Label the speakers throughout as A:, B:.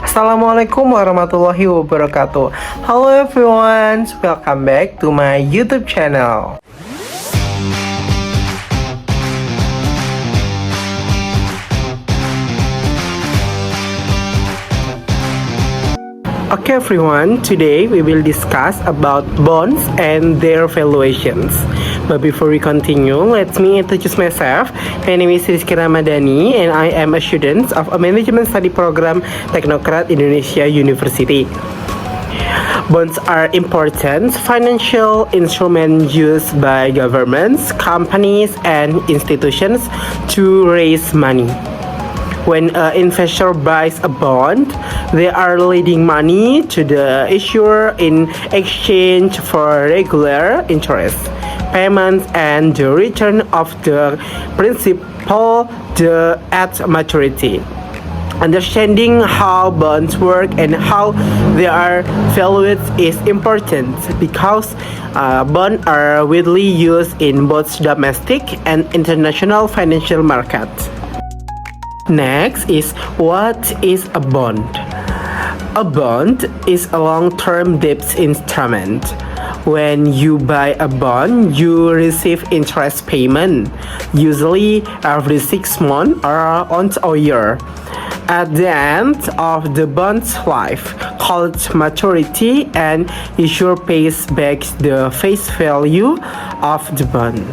A: Assalamualaikum warahmatullahi wabarakatuh. Hello everyone, welcome back to my YouTube channel. Okay everyone, today we will discuss about bonds and their valuations. But before we continue, let me introduce myself. My name is Rizky Ramadhani and I am a student of a management study program Teknokrat Indonesia University. Bonds are important financial instruments used by governments, companies, and institutions to raise money. When an investor buys a bond, they are lending money to the issuer in exchange for regular interest payments and the return of the principal at maturity. Understanding how bonds work and how they are valued is important because bonds are widely used in both domestic and international financial markets. Next is, what is a bond? A bond is a long-term debt instrument. When you buy a bond, you receive interest payment, usually every 6 months or once a year. At the end of the bond's life, called maturity, an issuer pays back the face value of the bond.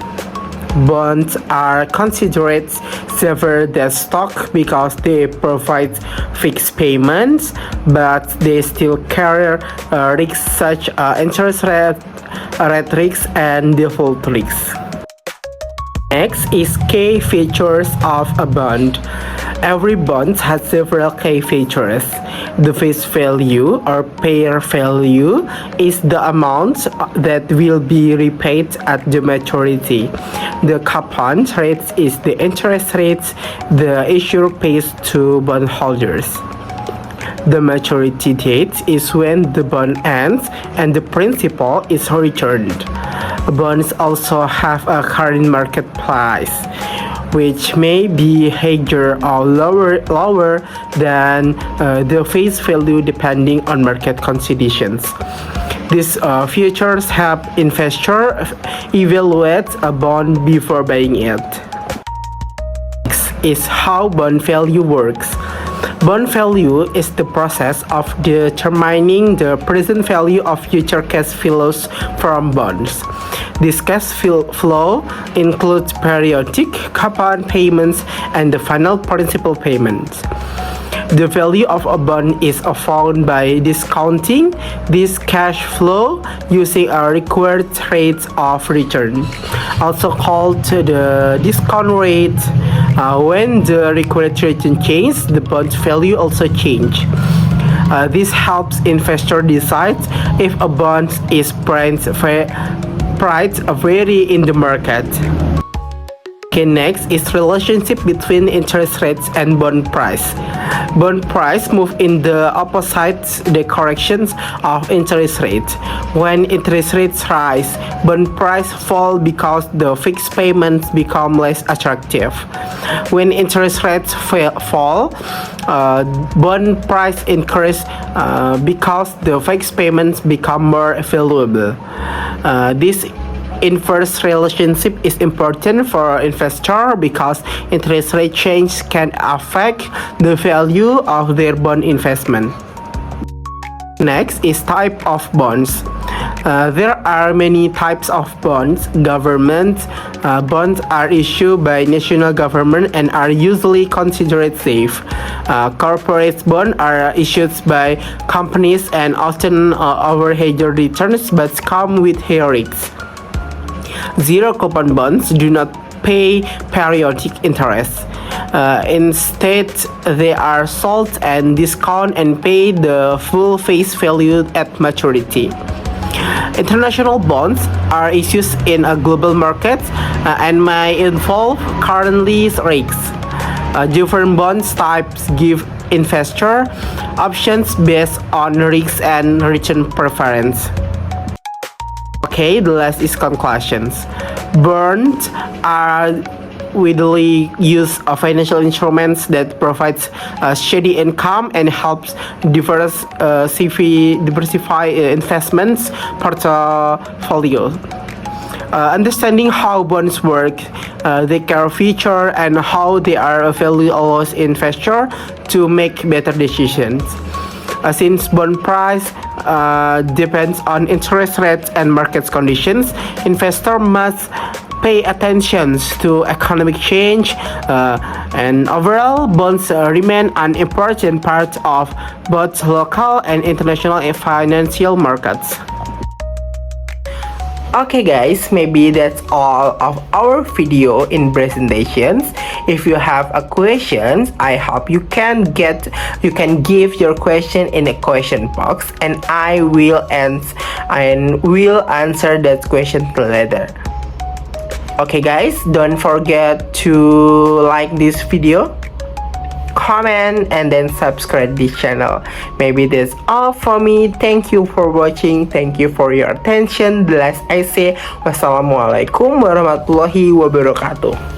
A: Bonds are considered safer than stock because they provide fixed payments, but they still carry risks such as interest rate risks and default risks. Next is key features of a bond. Every bond has several key features. The face value or par value is the amount that will be repaid at the maturity. The coupon rate is the interest rate the issuer pays to bondholders. The maturity date is when the bond ends and the principal is returned. Bonds also have a current market price, which may be higher or lower than the face value depending on market conditions. These features help investors evaluate a bond before buying it. Next is how bond value works. Bond value is the process of determining the present value of future cash flows from bonds. This cash flow includes periodic coupon payments and the final principal payments. The value of a bond is found by discounting this cash flow using a required rate of return, also called the discount rate. When the required return changes, the bond value also changes. This helps investors decide if a bond is priced vary in the market. Okay, next is relationship between interest rates and bond price. Bond price move in the opposite directions of interest rate. When interest rates rise, bond price fall because the fixed payments become less attractive. When interest rates fall, bond price increase because the fixed payments become more valuable. This inverse relationship is important for investors because interest rate change can affect the value of their bond investment. Next is type of bonds. There are many types of bonds. Government bonds are issued by national government and are usually considered safe. Corporate bonds are issued by companies and often offer higher returns but come with higher risks. Zero coupon bonds do not pay periodic interest. Instead, they are sold and discount and pay the full face value at maturity. International bonds are issued in a global market and may involve currency risks. Different bond types give investors options based on risk and return preference. Okay, the last is conclusions. Bonds are widely used financial instruments that provides steady income and helps diversify investments portfolio. Understanding how bonds work, their feature, and how they are valued allows investor to make better decisions. Since bond price depends on interest rates and market conditions, investor must pay attention to economic change, and overall bonds remain an important part of both local and international financial markets. Okay guys, maybe that's all of our video in presentations. If you have a question, I hope you can give your question in a question box, and I will answer that question later. Okay guys, don't forget to like this video, comment, and then subscribe this channel. Maybe that's all for me. Thank you for watching. Thank you for your attention. The last I say, wassalamualaikum warahmatullahi wabarakatuh.